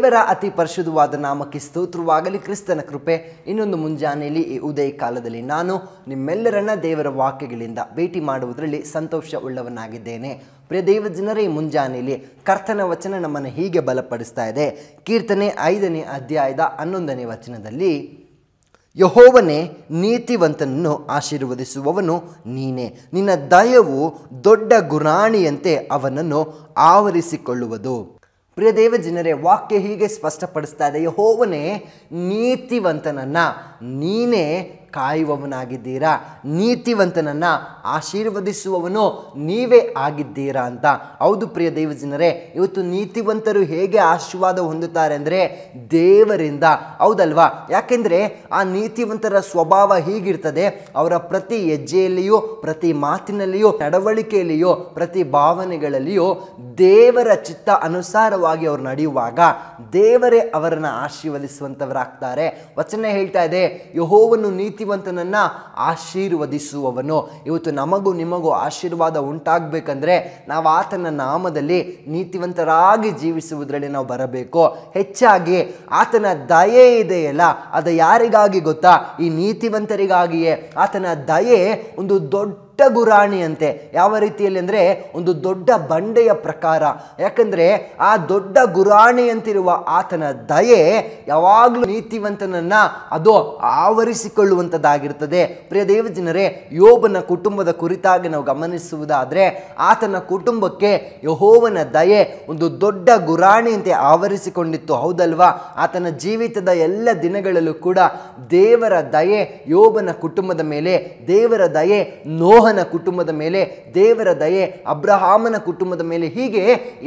ದೇವರ ಅತಿ ಪರಿಶುದ್ಧವಾದ ನಾಮಕ್ಕೆ ಸ್ತೋತ್ರವಾಗಲಿ. ಕ್ರಿಸ್ತನ ಕೃಪೆ ಇನ್ನೊಂದು ಮುಂಜಾನೆಯಲ್ಲಿ ಈ ಉದಯ ಕಾಲದಲ್ಲಿ ನಾನು ನಿಮ್ಮೆಲ್ಲರನ್ನ ದೇವರ ವಾಕ್ಯಗಳಿಂದ ಭೇಟಿ ಮಾಡುವುದರಲ್ಲಿ ಸಂತೋಷ ಉಳ್ಳವನಾಗಿದ್ದೇನೆ. ಪ್ರಿಯ ದೇವ ಜನರೇ, ಈ ಮುಂಜಾನೆಯಲ್ಲಿ ಕರ್ತನ ವಚನ ನಮ್ಮನ್ನು ಹೀಗೆ ಬಲಪಡಿಸ್ತಾ ಇದೆ. ಕೀರ್ತನೆ 5ನೇ ಅಧ್ಯಾಯದ 11ನೇ ವಚನದಲ್ಲಿ, ಯೆಹೋವನೇ ನೀತಿವಂತನನ್ನು ಆಶೀರ್ವದಿಸುವವನು ನೀನೇ, ನಿನ್ನ ದಯವು ದೊಡ್ಡ ಗುರಾಣಿಯಂತೆ ಅವನನ್ನು ಆವರಿಸಿಕೊಳ್ಳುವುದು. ಪ್ರಿಯ ದೇವ ಜನರೇ, ವಾಕ್ಯ ಹೀಗೆ ಸ್ಪಷ್ಟಪಡಿಸ್ತಾ ಇದೆ, ಯೆಹೋವನೇ ನೀತಿವಂತನನ್ನು ನೀನೇ ಕಾಯುವವನಾಗಿದ್ದೀರಾ, ನೀತಿವಂತನನ್ನು ಆಶೀರ್ವದಿಸುವವನು ನೀವೇ ಆಗಿದ್ದೀರಾ ಅಂತ. ಹೌದು ಪ್ರಿಯ ದೇವ ಜನರೇ, ಇವತ್ತು ನೀತಿವಂತರು ಹೇಗೆ ಆಶೀರ್ವಾದ ಹೊಂದುತ್ತಾರೆ ಅಂದರೆ ದೇವರಿಂದ, ಹೌದಲ್ವಾ? ಯಾಕೆಂದರೆ ಆ ನೀತಿವಂತರ ಸ್ವಭಾವ ಹೀಗಿರ್ತದೆ, ಅವರ ಪ್ರತಿ ಹೆಜ್ಜೆಯಲ್ಲಿಯೂ, ಪ್ರತಿ ಮಾತಿನಲ್ಲಿಯೂ, ನಡವಳಿಕೆಯಲ್ಲಿಯೂ, ಪ್ರತಿ ಭಾವನೆಗಳಲ್ಲಿಯೂ ದೇವರ ಚಿತ್ತ ಅನುಸಾರವಾಗಿ ಅವರು ನಡೆಯುವಾಗ ದೇವರೇ ಅವರನ್ನು ಆಶೀರ್ವದಿಸುವಂಥವರಾಗ್ತಾರೆ. ವಚನ ಹೇಳ್ತಾ ಇದೆ, ಯೆಹೋವನು ನೀತಿವಂತನನ್ನ ಆಶೀರ್ವದಿಸುವವನು. ಇವತ್ತು ನಮಗೂ ನಿಮಗೂ ಆಶೀರ್ವಾದ ಉಂಟಾಗಬೇಕಂದ್ರೆ ನಾವು ಆತನ ನಾಮದಲ್ಲಿ ನೀತಿವಂತರಾಗಿ ಜೀವಿಸುವುದರಲ್ಲಿ ನಾವು ಬರಬೇಕು. ಹೆಚ್ಚಾಗಿ ಆತನ ದಯೆ ಇದೆಯಲ್ಲ, ಅದು ಯಾರಿಗಾಗಿ ಗೊತ್ತಾ? ಈ ನೀತಿವಂತರಿಗಾಗಿಯೇ. ಆತನ ದಯೆ ಒಂದು ದೊಡ್ಡ ಗುರಾಣಿಯಂತೆ. ಯಾವ ರೀತಿಯಲ್ಲಿ ಅಂದರೆ ಒಂದು ದೊಡ್ಡ ಬಂಡೆಯ ಪ್ರಕಾರ. ಯಾಕಂದರೆ ಆ ದೊಡ್ಡ ಗುರಾಣಿಯಂತಿರುವ ಆತನ ದಯೆ ಯಾವಾಗಲೂ ನೀತಿವಂತನನ್ನ ಅದು ಆವರಿಸಿಕೊಳ್ಳುವಂಥದ್ದಾಗಿರ್ತದೆ. ಪ್ರಿಯ ದೇವ ಜನರೇ, ಯೋಬನ ಕುಟುಂಬದ ಕುರಿತಾಗಿ ನಾವು ಗಮನಿಸುವುದಾದರೆ ಆತನ ಕುಟುಂಬಕ್ಕೆ ಯೆಹೋವನ ದಯೆ ಒಂದು ದೊಡ್ಡ ಗುರಾಣಿಯಂತೆ ಆವರಿಸಿಕೊಂಡಿತ್ತು, ಹೌದಲ್ವಾ? ಆತನ ಜೀವಿತದ ಎಲ್ಲ ದಿನಗಳಲ್ಲೂ ಕೂಡ ದೇವರ ದಯೆ ಯೋಬನ ಕುಟುಂಬದ ಮೇಲೆ, ದೇವರ ದಯೆ ನೋಹನ ಕುಟುಂಬದ ಮೇಲೆ, ದೇವರ ದಯೆ ಅಬ್ರಹಾಮನ ಕುಟುಂಬದ ಮೇಲೆ, ಹೀಗೆ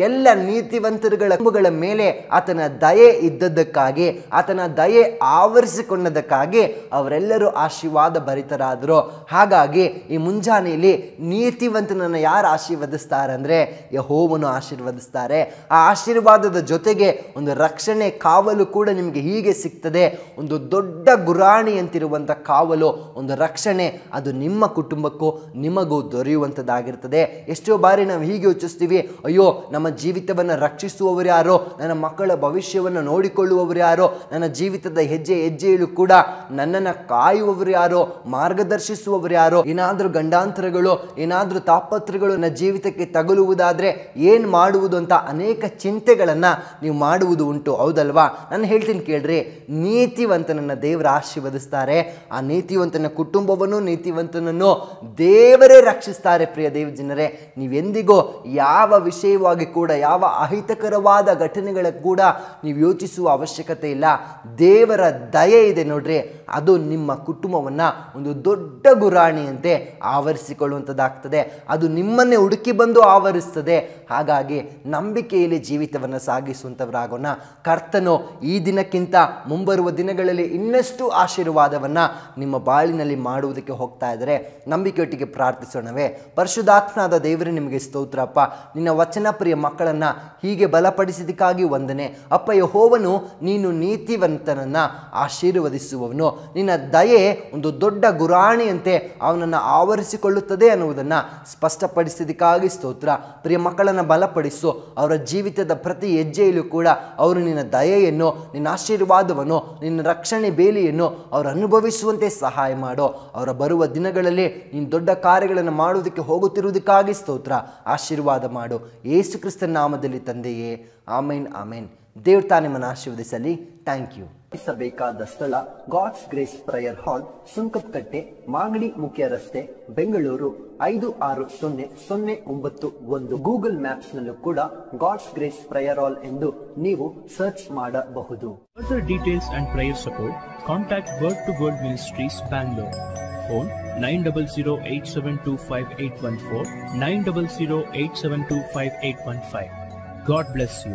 ಎಲ್ಲ ನೀತಿವಂತರುಗಳ ಮೇಲೆ ಆತನ ದಯೆ ಇದ್ದದ್ದಕ್ಕಾಗಿ, ಆತನ ದಯೆ ಆವರಿಸಿಕೊಂಡದಕ್ಕಾಗಿ ಅವರೆಲ್ಲರೂ ಆಶೀರ್ವಾದ ಭರಿತರಾದರು. ಹಾಗಾಗಿ ಈ ಮುಂಜಾನೆಯಲ್ಲಿ ನೀತಿವಂತನನ್ನು ಯಾರು ಆಶೀರ್ವದಿಸ್ತಾರೆ ಅಂದರೆ ಯೆಹೋವನು ಆಶೀರ್ವದಿಸ್ತಾರೆ. ಆ ಆಶೀರ್ವಾದದ ಜೊತೆಗೆ ಒಂದು ರಕ್ಷಣೆ ಕಾವಲು ಕೂಡ ನಿಮಗೆ ಹೀಗೆ ಸಿಗ್ತದೆ. ಒಂದು ದೊಡ್ಡ ಗುರಾಣಿಯಂತಿರುವಂಥ ಕಾವಲು, ಒಂದು ರಕ್ಷಣೆ, ಅದು ನಿಮ್ಮ ಕುಟುಂಬಕ್ಕೂ ನಿಮಗೂ ದೊರೆಯುವಂಥದ್ದಾಗಿರ್ತದೆ. ಎಷ್ಟೋ ಬಾರಿ ನಾವು ಹೀಗೆ ಯೋಚಿಸ್ತೀವಿ, ಅಯ್ಯೋ ನಮ್ಮ ಜೀವಿತವನ್ನು ರಕ್ಷಿಸುವವರು ಯಾರೋ, ನನ್ನ ಮಕ್ಕಳ ಭವಿಷ್ಯವನ್ನು ನೋಡಿಕೊಳ್ಳುವವರು ಯಾರೋ, ನನ್ನ ಜೀವಿತದ ಹೆಜ್ಜೆ ಹೆಜ್ಜೆಯಲ್ಲೂ ಕೂಡ ನನ್ನನ್ನು ಕಾಯುವವರು ಯಾರೋ, ಮಾರ್ಗದರ್ಶಿಸುವವರು ಯಾರೋ, ಏನಾದರೂ ಗಂಡಾಂತರಗಳು, ಏನಾದರೂ ತಾಪತ್ರಗಳು ನನ್ನ ಜೀವಿತಕ್ಕೆ ತಗುಲುವುದಾದರೆ ಏನು ಮಾಡುವುದು ಅಂತ ಅನೇಕ ಚಿಂತೆಗಳನ್ನು ನೀವು ಮಾಡುವುದು ಉಂಟು, ಹೌದಲ್ವಾ? ನಾನು ಹೇಳ್ತೀನಿ ಕೇಳ್ರಿ, ನೀತಿವಂತನನ್ನು ದೇವರು ಆಶೀರ್ವದಿಸ್ತಾರೆ. ಆ ನೀತಿವಂತನ ಕುಟುಂಬವನ್ನು, ನೀತಿವಂತನನ್ನು ದೇವರೇ ರಕ್ಷಿಸ್ತಾರೆ. ಪ್ರಿಯ ದೇವ ಜನರೇ, ನೀವೆಂದಿಗೂ ಯಾವ ವಿಷಯವಾಗಿ ಕೂಡ, ಯಾವ ಅಹಿತಕರವಾದ ಘಟನೆಗಳ ಕೂಡ ನೀವು ಯೋಚಿಸುವ ಅವಶ್ಯಕತೆ ಇಲ್ಲ. ದೇವರ ದಯೆ ಇದೆ ನೋಡ್ರಿ, ಅದು ನಿಮ್ಮ ಕುಟುಂಬವನ್ನು ಒಂದು ದೊಡ್ಡ ಗುರಾಣಿಯಂತೆ ಆವರಿಸಿಕೊಳ್ಳುವಂಥದ್ದಾಗ್ತದೆ. ಅದು ನಿಮ್ಮನ್ನೇ ಹುಡುಕಿ ಬಂದು ಆವರಿಸ್ತದೆ. ಹಾಗಾಗಿ ನಂಬಿಕೆಯಲ್ಲಿ ಜೀವಿತವನ್ನು ಸಾಗಿಸುವಂಥವರಾಗೋಣ. ಕರ್ತನು ಈ ದಿನಕ್ಕಿಂತ ಮುಂಬರುವ ದಿನಗಳಲ್ಲಿ ಇನ್ನಷ್ಟು ಆಶೀರ್ವಾದವನ್ನು ನಿಮ್ಮ ಬಾಳಿನಲ್ಲಿ ಮಾಡುವುದಕ್ಕೆ ಹೋಗ್ತಾ ಇದ್ದಾರೆ. ನಂಬಿಕೆಯೊಟ್ಟಿಗೆ ಪ್ರಾರ್ಥಿಸೋಣವೇ? ಪರಿಶುದ್ಧಾತ್ಮನಾದ ದೇವರೇ, ನಿಮಗೆ ಸ್ತೋತ್ರಪ್ಪ. ನಿನ್ನ ವಚನ ಪ್ರಿಯ ಮಕ್ಕಳನ್ನು ಹೀಗೆ ಬಲಪಡಿಸಿದಕ್ಕಾಗಿ ವಂದನೆ ಅಪ್ಪ. ಯೆಹೋವನು ನೀನು ನೀತಿವಂತನನ್ನು ಆಶೀರ್ವದಿಸುವವನು, ನಿನ್ನ ದಯೆ ಒಂದು ದೊಡ್ಡ ಗುರಾಣಿಯಂತೆ ಅವನನ್ನು ಆವರಿಸಿಕೊಳ್ಳುತ್ತದೆ ಅನ್ನುವುದನ್ನು ಸ್ಪಷ್ಟಪಡಿಸಿದಕ್ಕಾಗಿ ಸ್ತೋತ್ರ. ಪ್ರಿಯ ಮಕ್ಕಳನ್ನು ಬಲಪಡಿಸು. ಅವರ ಜೀವಿತದ ಪ್ರತಿ ಹೆಜ್ಜೆಯಲ್ಲೂ ಕೂಡ ಅವರು ನಿನ್ನ ದಯೆಯನ್ನು, ನಿನ್ನ ಆಶೀರ್ವಾದವನ್ನು, ನಿನ್ನ ರಕ್ಷಣೆ ಬೇಲಿಯನ್ನು ಅವರು ಅನುಭವಿಸುವಂತೆ ಸಹಾಯ ಮಾಡು. ಅವರ ಬರುವ ದಿನಗಳಲ್ಲಿ ನೀನು ದೊಡ್ಡ ಕಾರ್ಯಗಳನ್ನು ಮಾಡುವುದಕ್ಕೆ ಹೋಗುತ್ತಿರುವುದಕ್ಕಾಗಿ ಸ್ತೋತ್ರ. ಆಶೀರ್ವಾದ ಮಾಡು, ಯೇಸು ಕ್ರಿಸ್ತನ ನಾಮದಲ್ಲಿ ತಂದೆಯೇ, ಆಮೇನ್ ಆಮೇನ್. ದೇವ್ರ ತಾನೇ ನಿಮ್ಮನ್ನು ಆಶೀರ್ವದಿಸಲಿ. Thank you. ಬೇಕಾದ ಸ್ಥಳ God's grace prayer hall, Sunkadakatte, Magadi ಮುಖ್ಯ ರಸ್ತೆ, ಬೆಂಗಳೂರು 560091. ಗೂಗಲ್ ಮ್ಯಾಪ್ಸ್ ನಲ್ಲೂ ಕೂಡ ಗಾಡ್ಸ್ ಗ್ರೇಸ್ ಪ್ರೇಯರ್ ಹಾಲ್ ಎಂದು ನೀವು ಸರ್ಚ್ ಮಾಡಬಹುದು. Further details and prayer support, contact Word to Word Ministries, Bangalore. Phone 9008725814, 9008725815. God bless you.